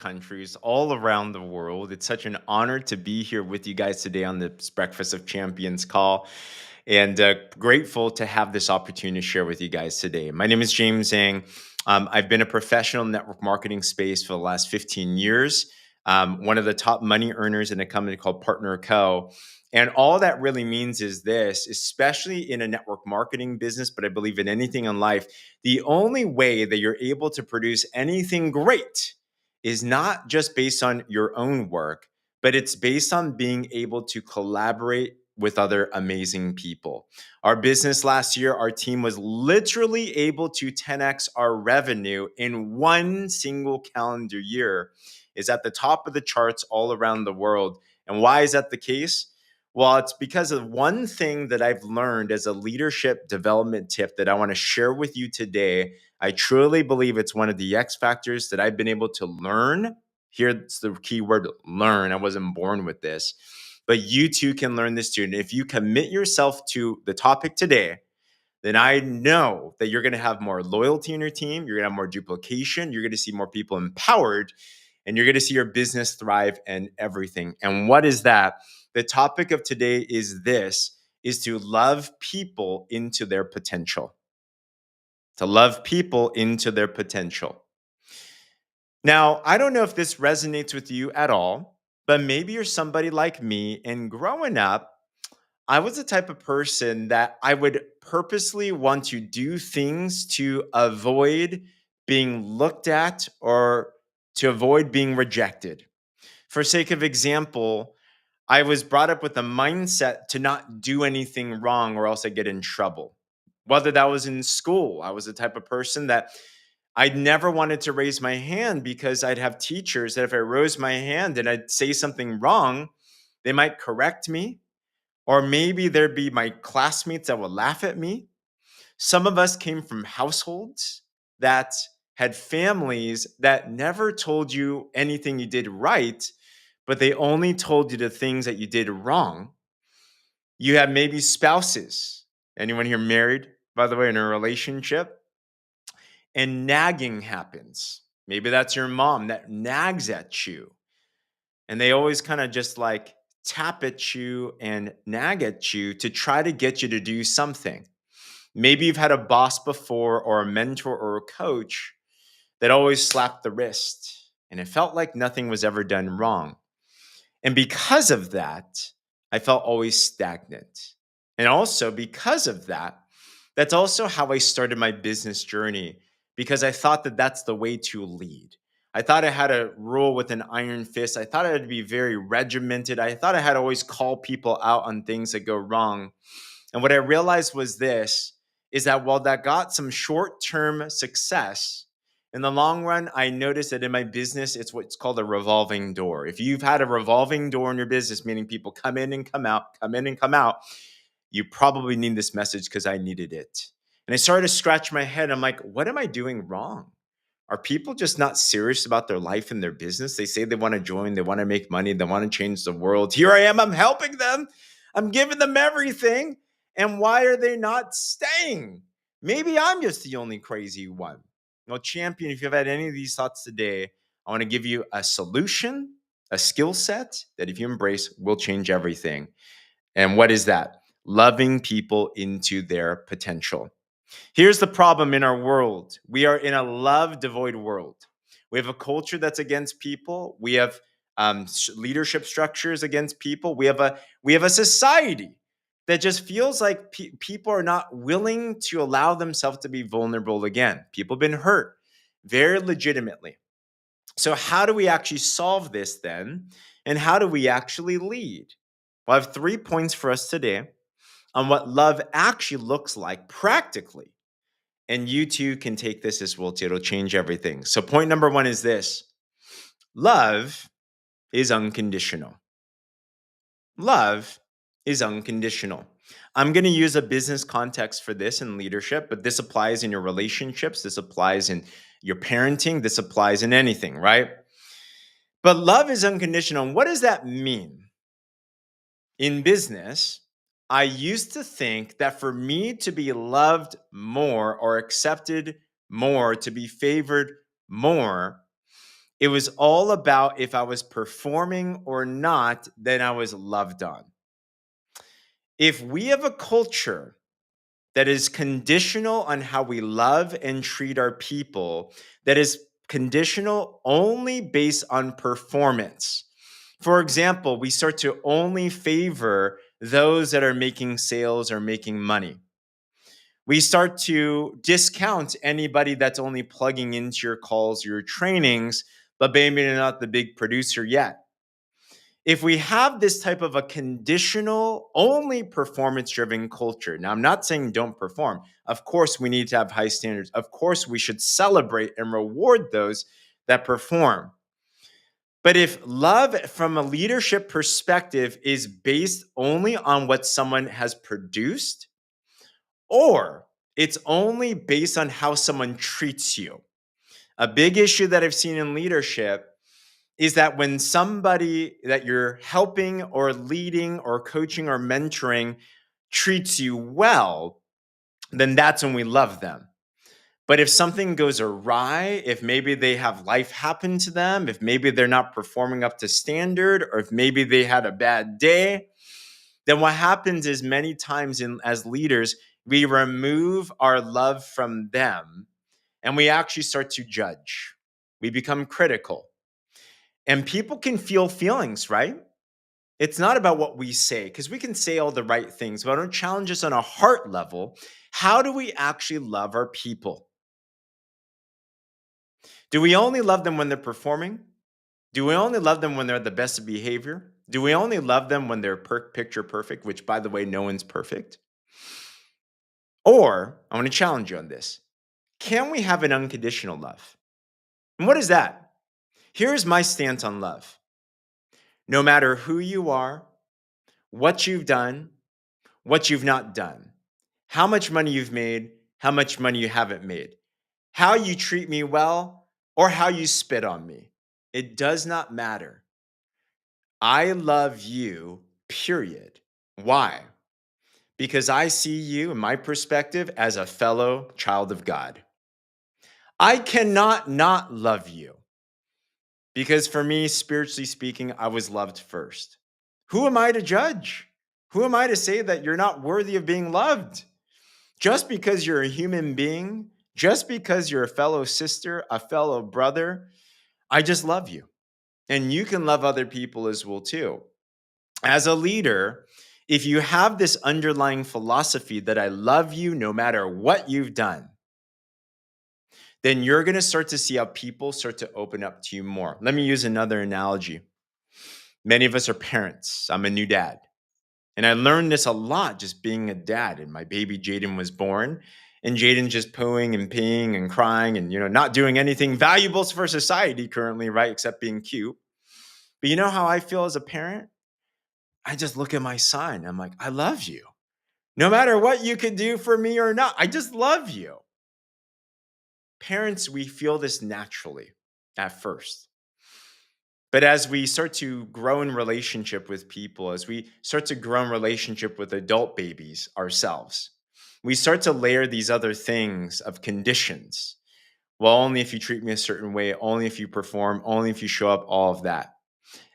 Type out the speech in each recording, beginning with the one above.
countries all around the world. It's such an honor to be here with you guys today on this Breakfast of Champions call, and grateful to have this opportunity to share with you guys today. My name is James Zhang. I've been a professional network marketing space for the last 15 years, one of the top money earners in a company called Partner Co. And all that really means is this, especially in a network marketing business, but I believe in anything in life, the only way that you're able to produce anything great is not just based on your own work, but it's based on being able to collaborate with other amazing people. Our business last year, our team was literally able to 10x our revenue in one single calendar year, is at the top of the charts all around the world. And why is that the case? Well, it's because of one thing that I've learned as a leadership development tip that I want to share with you today. I truly believe it's one of the X factors that I've been able to learn. Here's the key word, learn. I wasn't born with this, but you too can learn this too. And if you commit yourself to the topic today, then I know that you're going to have more loyalty in your team. You're going to have more duplication. You're going to see more people empowered, and you're going to see your business thrive and everything. And what is that? The topic of today is this, is to love people into their potential. To love people into their potential. Now, I don't know if this resonates with you at all, but maybe you're somebody like me, and growing up, I was the type of person that I would purposely want to do things to avoid being looked at or to avoid being rejected. For sake of example, I was brought up with a mindset to not do anything wrong or else I get in trouble. Whether that was in school, I was the type of person that I never wanted to raise my hand because I'd have teachers that if I rose my hand and I'd say something wrong, they might correct me, or maybe there'd be my classmates that would laugh at me. Some of us came from households that had families that never told you anything you did right, but they only told you the things that you did wrong. You have maybe spouses. Anyone here married, by the way, in a relationship? And nagging happens. Maybe that's your mom that nags at you. And they always kind of just like tap at you and nag at you to try to get you to do something. Maybe you've had a boss before or a mentor or a coach that always slapped the wrist and it felt like nothing was ever done wrong. And because of that, I felt always stagnant. And also because of that, that's also how I started my business journey, because I thought that that's the way to lead. I thought I had to rule with an iron fist. I thought I had to be very regimented. I thought I had to always call people out on things that go wrong. And what I realized was this, is that while that got some short-term success, in the long run, I noticed that in my business, it's what's called a revolving door. If you've had a revolving door in your business, meaning people come in and come out, come in and come out, you probably need this message because I needed it. And I started to scratch my head. I'm like, what am I doing wrong? Are people just not serious about their life and their business? They say they want to join, they want to make money, they want to change the world. Here I am, I'm helping them, I'm giving them everything. And why are they not staying? Maybe I'm just the only crazy one. Well, champion, if you've had any of these thoughts today, I want to give you a solution, a skill set that if you embrace will change everything. And what is that? Loving people into their potential. Here's the problem in our world. We are in a love devoid world. We have a culture that's against people. We have leadership structures against people. We have a society that just feels like people are not willing to allow themselves to be vulnerable again. People have been hurt very legitimately. So how do we actually solve this then? And how do we actually lead? Well, I have 3 points for us today on what love actually looks like practically. And you too can take this as well too. It'll change everything. So point number one is this: love is unconditional. Love is unconditional. I'm going to use a business context for this in leadership, but this applies in your relationships. This applies in your parenting. This applies in anything, right? But love is unconditional. And what does that mean? In business, I used to think that for me to be loved more or accepted more, to be favored more, It was all about if I was performing or not, then I was loved on. If we have a culture that is conditional on how we love and treat our people, that is conditional only based on performance. For example, we start to only favor those that are making sales or making money. We start to discount anybody that's only plugging into your calls, your trainings, but maybe they're not the big producer yet. If we have this type of a conditional, only performance driven culture, now I'm not saying don't perform. Of course, we need to have high standards. Of course, we should celebrate and reward those that perform. But if love from a leadership perspective is based only on what someone has produced, or it's only based on how someone treats you, a big issue that I've seen in leadership is that when somebody that you're helping or leading or coaching or mentoring treats you well, then that's when we love them. But if something goes awry, if maybe they have life happen to them, if maybe they're not performing up to standard, or if maybe they had a bad day, then what happens is many times as leaders, we remove our love from them and we actually start to judge. We become critical. And people can feel feelings, right? It's not about what we say, because we can say all the right things, but it challenges on a heart level. How do we actually love our people? Do we only love them when they're performing? Do we only love them when they're the best of behavior? Do we only love them when they're picture perfect, which, by the way, no one's perfect? Or, I want to challenge you on this. Can we have an unconditional love? And what is that? Here's my stance on love. No matter who you are, what you've done, what you've not done, how much money you've made, how much money you haven't made, how you treat me well, or how you spit on me. It does not matter. I love you, period. Why? Because I see you, in my perspective, as a fellow child of God. I cannot not love you because for me, spiritually speaking, I was loved first. Who am I to judge? Who am I to say that you're not worthy of being loved? Just because you're a human being, just because you're a fellow sister, a fellow brother, I just love you. And you can love other people as well too. As a leader, if you have this underlying philosophy that I love you no matter what you've done, then you're going to start to see how people start to open up to you more. Let me use another analogy. Many of us are parents. I'm a new dad. And I learned this a lot just being a dad. And my baby Jaden was born, and Jaden's just pooing and peeing and crying and not doing anything valuable for society currently, right? Except being cute. But you know how I feel as a parent? I just look at my son. I'm like, I love you. No matter what you could do for me or not, I just love you. Parents, we feel this naturally at first. But as we start to grow in relationship with people, as we start to grow in relationship with adult babies ourselves, we start to layer these other things of conditions. Well, only if you treat me a certain way, only if you perform, only if you show up, all of that.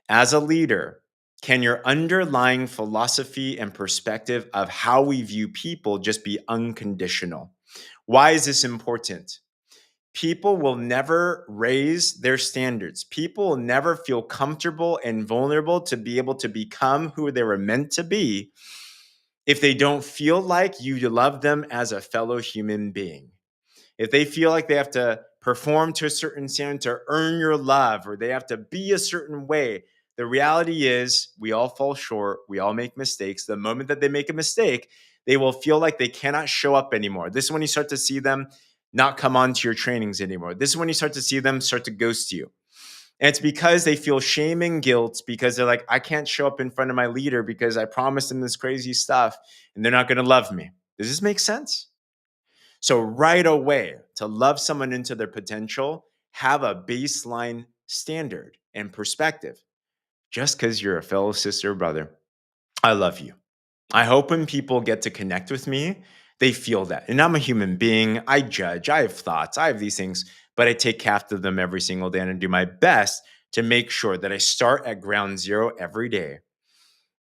As a leader, can your underlying philosophy and perspective of how we view people just be unconditional? Why is this important? People will never raise their standards. People will never feel comfortable and vulnerable to be able to become who they were meant to be if they don't feel like you love them as a fellow human being. If they feel like they have to perform to a certain standard to earn your love, or they have to be a certain way, the reality is we all fall short. We all make mistakes. The moment that they make a mistake, they will feel like they cannot show up anymore. This is when you start to see them not come on to your trainings anymore. This is when you start to see them start to ghost you. And it's because they feel shame and guilt because they're like, I can't show up in front of my leader because I promised them this crazy stuff and they're not going to love me. Does this make sense? So right away, to love someone into their potential, have a baseline standard and perspective. Just because you're a fellow sister or brother, I love you. I hope when people get to connect with me, they feel that. And I'm a human being. I judge. I have thoughts. I have these things. but I take after them every single day and I do my best to make sure that I start at ground zero every day.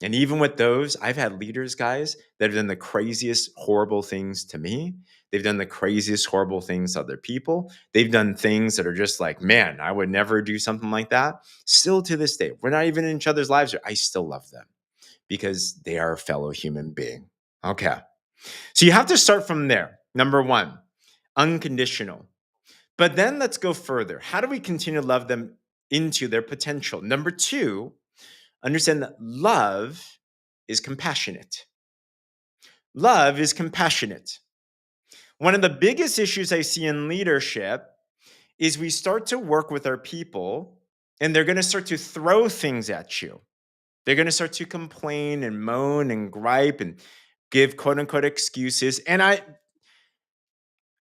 And even with those, I've had leaders, guys, that have done the craziest, horrible things to me. They've done the craziest, horrible things to other people. They've done things that are just like, man, I would never do something like that. Still to this day, we're not even in each other's lives. I still love them because they are a fellow human being. Okay. So you have to start from there. Number one, unconditional. But then let's go further. How do we continue to love them into their potential? Number two, understand that love is compassionate. Love is compassionate. One of the biggest issues I see in leadership is we start to work with our people and they're going to start to throw things at you. They're going to start to complain and moan and gripe and give quote unquote excuses.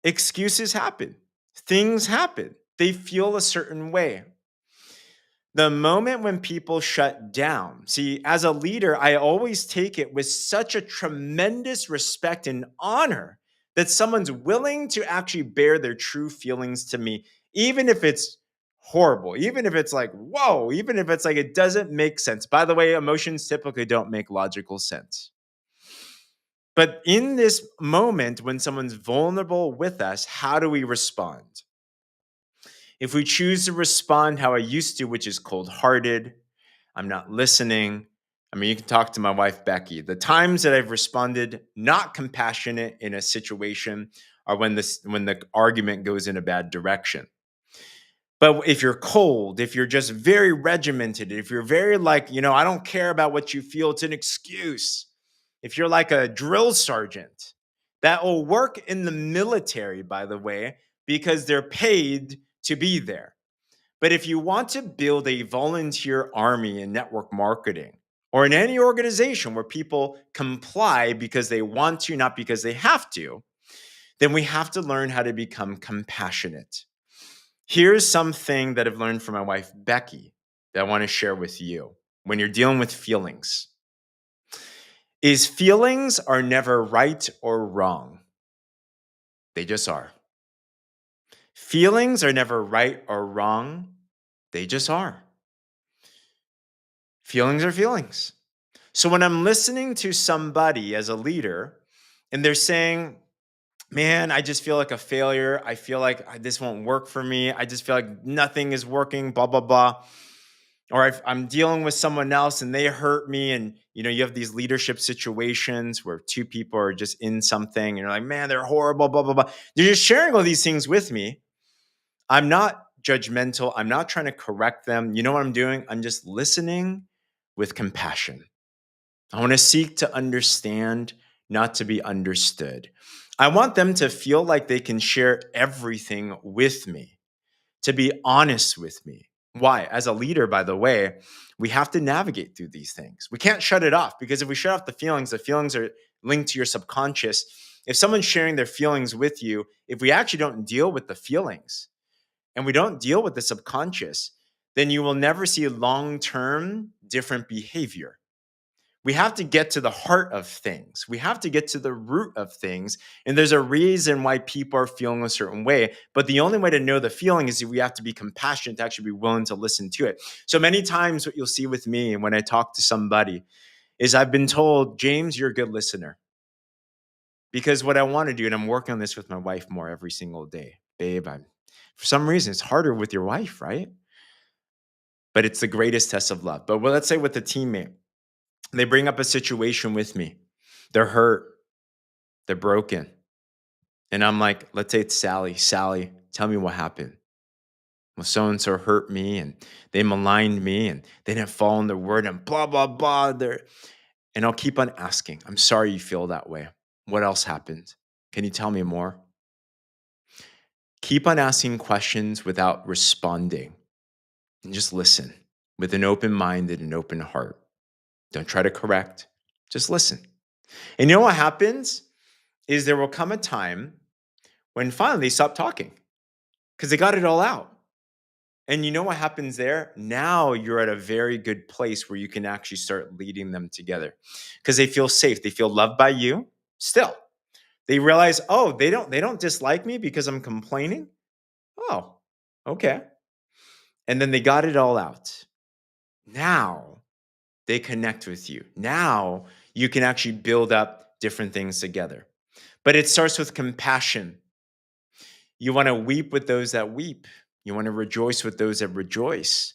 Excuses happen. Things happen. They feel a certain way. The moment when people shut down, see, as a leader, I always take it with such a tremendous respect and honor that someone's willing to actually bear their true feelings to me, even if it's horrible, even if it's like, whoa, even if it's like it doesn't make sense. By the way, emotions typically don't make logical sense. But in this moment, when someone's vulnerable with us, how do we respond? If we choose to respond how I used to, which is cold hearted, I'm not listening. I mean, you can talk to my wife, Becky. The times that I've responded not compassionate in a situation are when the argument goes in a bad direction. But if you're cold, if you're just very regimented, if you're very like, I don't care about what you feel, it's an excuse. If you're like a drill sergeant, that will work in the military, by the way, because they're paid to be there. But if you want to build a volunteer army in network marketing or in any organization where people comply because they want to, not because they have to, then we have to learn how to become compassionate. Here's something that I've learned from my wife, Becky, that I want to share with you when you're dealing with feelings. Is feelings are never right or wrong. They just are. Feelings are never right or wrong. They just are. Feelings are feelings. So when I'm listening to somebody as a leader and they're saying, man, I just feel like a failure. I feel like this won't work for me. I just feel like nothing is working, blah, blah, blah. Or if I'm dealing with someone else and they hurt me, and you have these leadership situations where two people are just in something and you're like, man, they're horrible, blah, blah, blah. They're just sharing all these things with me. I'm not judgmental. I'm not trying to correct them. You know what I'm doing? I'm just listening with compassion. I want to seek to understand, not to be understood. I want them to feel like they can share everything with me, to be honest with me. Why? As a leader, by the way, we have to navigate through these things. We can't shut it off, because if we shut off the feelings are linked to your subconscious. If someone's sharing their feelings with you, if we actually don't deal with the feelings and we don't deal with the subconscious, then you will never see long-term different behavior. We have to get to the heart of things. We have to get to the root of things. And there's a reason why people are feeling a certain way. But the only way to know the feeling is that we have to be compassionate to actually be willing to listen to it. So many times what you'll see with me when I talk to somebody is I've been told, James, you're a good listener. Because what I want to do, and I'm working on this with my wife more every single day, babe, for some reason, it's harder with your wife, right? But it's the greatest test of love. But let's say with a teammate, they bring up a situation with me. They're hurt. They're broken. And I'm like, let's say it's Sally. Sally, tell me what happened. Well, so-and-so hurt me and they maligned me and they didn't follow in their word and blah, blah, blah. And I'll keep on asking. I'm sorry you feel that way. What else happened? Can you tell me more? Keep on asking questions without responding. And just listen with an open mind and an open heart. Don't try to correct. Just listen. And you know what happens is there will come a time when finally they stop talking because they got it all out. And you know what happens there? Now you're at a very good place where you can actually start leading them together because they feel safe. They feel loved by you still. They realize, oh, they don't dislike me because I'm complaining. Oh, Okay. And then they got it all out. Now they connect with you. Now you can actually build up different things together. But it starts with compassion. You want to weep with those that weep. You want to rejoice with those that rejoice.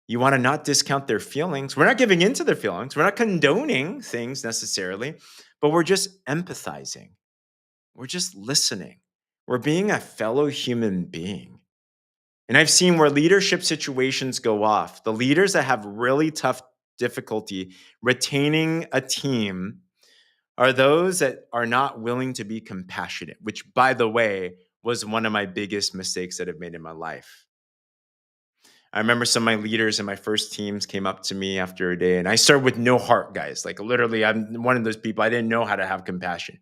You want to not discount their feelings. We're not giving in to their feelings. We're not condoning things necessarily, but we're just empathizing. We're just listening. We're being a fellow human being. And I've seen where leadership situations go off. The leaders that have really tough difficulty retaining a team are those that are not willing to be compassionate, which, by the way, was one of my biggest mistakes that I've made in my life. I remember some of my leaders in my first teams came up to me after a day, and I started with no heart, guys. Like literally, I'm one of those people. I didn't know how to have compassion.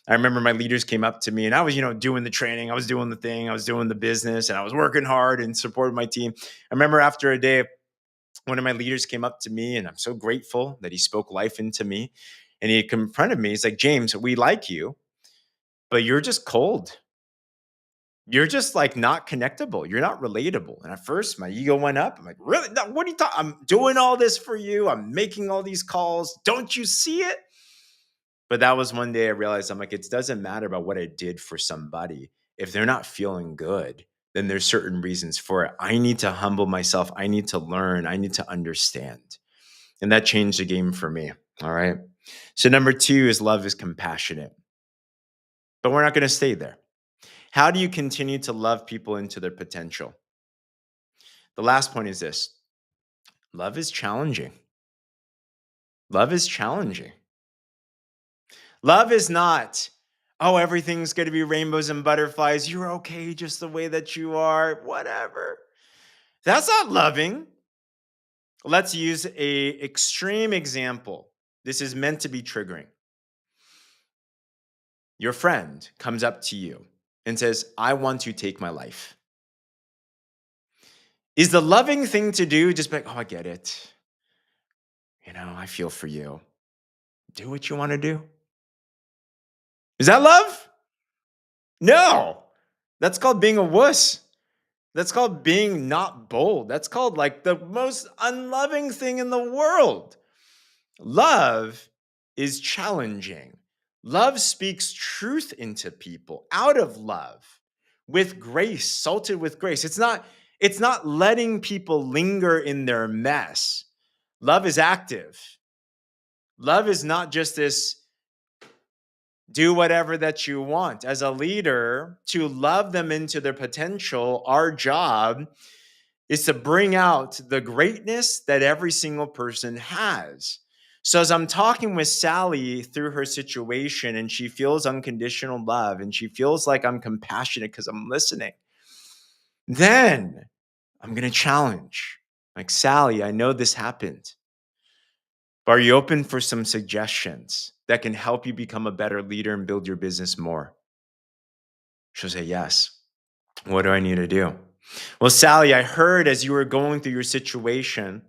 I remember my leaders came up to me, and I was, doing the training, I was doing the thing, I was doing the business, and I was working hard and supporting my team. I remember after a day, one of my leaders came up to me, and I'm so grateful that he spoke life into me. And he confronted me. He's like, James, we like you, but you're just cold. You're just like not connectable. You're not relatable. And at first, my ego went up. I'm like, really? No, what are you talking? I'm doing all this for you. I'm making all these calls. Don't you see it? But that was one day I realized I'm like, it doesn't matter about what I did for somebody. If they're not feeling good, then there's certain reasons for it. I need to humble myself. I need to learn. I need to understand. And that changed the game for me. All right. So, number two is love is compassionate, but we're not going to stay there. How do you continue to love people into their potential? The last point is this: love is challenging. Love is challenging. Love is not, oh, everything's going to be rainbows and butterflies. You're okay just the way that you are, whatever. That's not loving. Let's use a extreme example. This is meant to be triggering. Your friend comes up to you and says, I want to take my life. Is the loving thing to do just be like, oh, I get it. I feel for you. Do what you want to do. Is that love? No. That's called being a wuss. That's called being not bold. That's called like the most unloving thing in the world. Love is challenging. Love speaks truth into people out of love with grace, salted with grace. It's not letting people linger in their mess. Love is active. Love is not just this do whatever that you want. As a leader, to love them into their potential, our job is to bring out the greatness that every single person has. So as I'm talking with Sally through her situation and she feels unconditional love and she feels like I'm compassionate because I'm listening, then I'm going to challenge. Like, Sally, I know this happened, but are you open for some suggestions that can help you become a better leader and build your business more? She'll say, yes. What do I need to do? Well, Sally, I heard as you were going through your situation,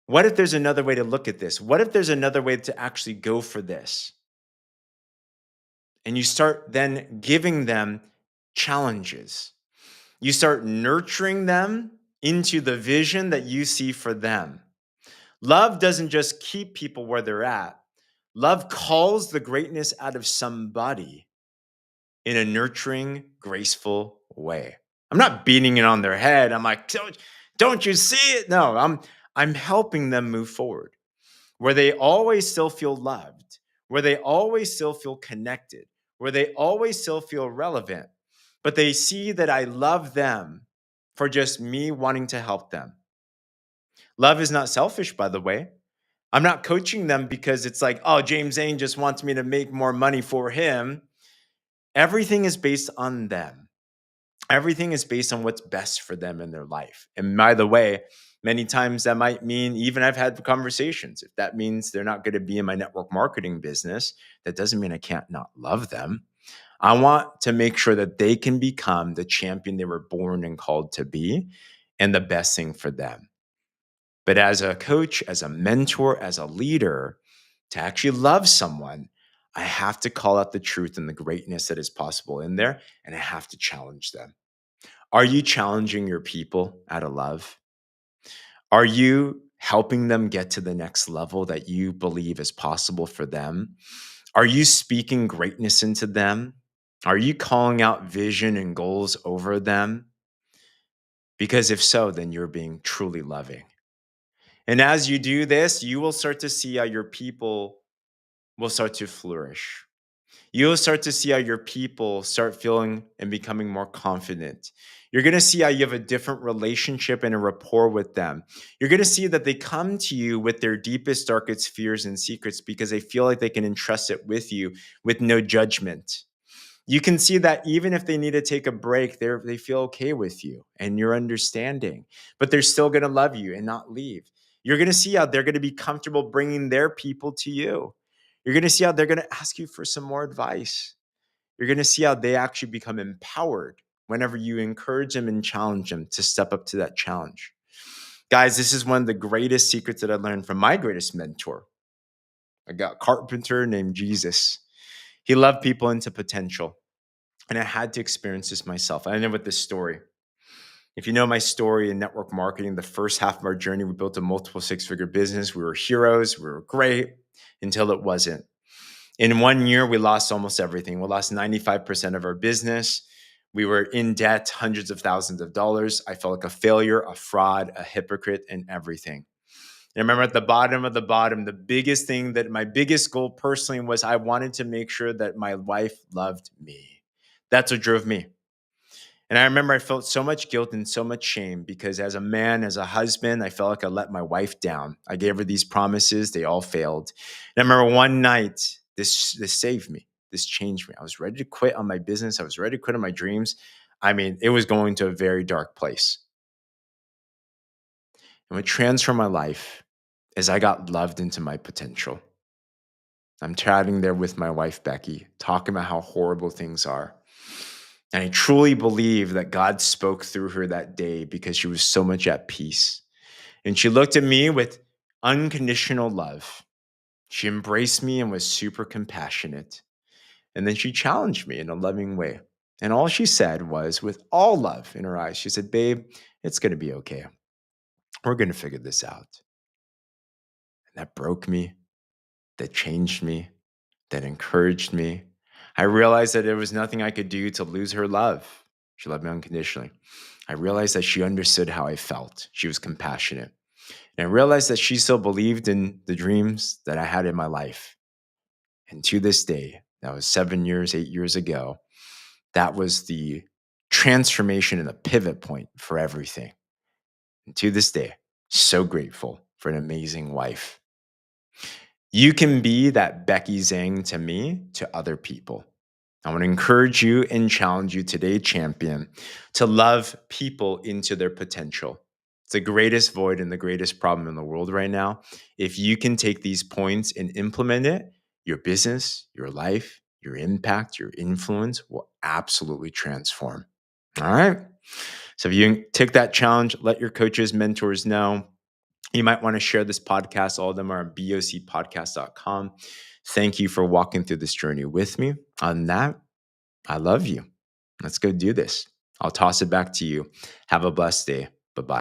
what if there's another way to look at this? What if there's another way to actually go for this? And you start then giving them challenges. You start nurturing them into the vision that you see for them. Love doesn't just keep people where they're at. Love calls the greatness out of somebody in a nurturing, graceful way. I'm not beating it on their head. I'm like, don't you see it? No, I'm helping them move forward where they always still feel loved, where they always still feel connected, where they always still feel relevant, but they see that I love them for just me wanting to help them. Love is not selfish, by the way. I'm not coaching them because it's like, oh, James Zane just wants me to make more money for him. Everything is based on them. Everything is based on what's best for them in their life. And by the way, many times that might mean, even I've had conversations, if that means they're not going to be in my network marketing business, that doesn't mean I can't not love them. I want to make sure that they can become the champion they were born and called to be and the best thing for them. But as a coach, as a mentor, as a leader, to actually love someone, I have to call out the truth and the greatness that is possible in there, and I have to challenge them. Are you challenging your people out of love? Are you helping them get to the next level that you believe is possible for them? Are you speaking greatness into them? Are you calling out vision and goals over them? Because if so, then you're being truly loving. And as you do this, you will start to see how your people will start to flourish. You'll start to see how your people start feeling and becoming more confident. You're going to see how you have a different relationship and a rapport with them. You're going to see that they come to you with their deepest, darkest fears and secrets because they feel like they can entrust it with you with no judgment. You can see that even if they need to take a break, they feel okay with you and your understanding, but they're still going to love you and not leave. You're going to see how they're going to be comfortable bringing their people to you. You're going to see how they're going to ask you for some more advice. You're going to see how they actually become empowered whenever you encourage them and challenge them to step up to that challenge. Guys, this is one of the greatest secrets that I learned from my greatest mentor. I got a carpenter named Jesus. He loved people into potential. And I had to experience this myself. I ended with this story. If you know my story in network marketing, the first half of our journey, we built a multiple six-figure business. We were heroes. We were great until it wasn't. In 1 year, we lost almost everything. We lost 95% of our business. We were in debt, hundreds of thousands of dollars. I felt like a failure, a fraud, a hypocrite, and everything. And I remember at the bottom of the bottom, the biggest thing that my biggest goal personally was I wanted to make sure that my wife loved me. That's what drove me. And I remember I felt so much guilt and so much shame because as a man, as a husband, I felt like I let my wife down. I gave her these promises, they all failed. And I remember one night, this saved me. This changed me. I was ready to quit on my business. I was ready to quit on my dreams. I mean, it was going to a very dark place. And what transformed my life is I got loved into my potential. I'm chatting there with my wife, Becky, talking about how horrible things are. And I truly believe that God spoke through her that day because she was so much at peace. And she looked at me with unconditional love. She embraced me and was super compassionate. And then she challenged me in a loving way. And all she said was, with all love in her eyes, she said, "Babe, it's going to be okay. We're going to figure this out." And that broke me, that changed me, that encouraged me. I realized that there was nothing I could do to lose her love. She loved me unconditionally. I realized that she understood how I felt. She was compassionate. And I realized that she still believed in the dreams that I had in my life. And to this day, that was 7 years, 8 years ago, that was the transformation and the pivot point for everything. And to this day, so grateful for an amazing wife. You can be that Becky Zhang to me, to other people. I want to encourage you and challenge you today, champion, to love people into their potential. It's the greatest void and the greatest problem in the world right now. If you can take these points and implement it, your business, your life, your impact, your influence will absolutely transform. All right. So if you take that challenge, let your coaches, mentors know. You might want to share this podcast. All of them are on bocpodcast.com. Thank you for walking through this journey with me. On that, I love you. Let's go do this. I'll toss it back to you. Have a blessed day. Bye bye.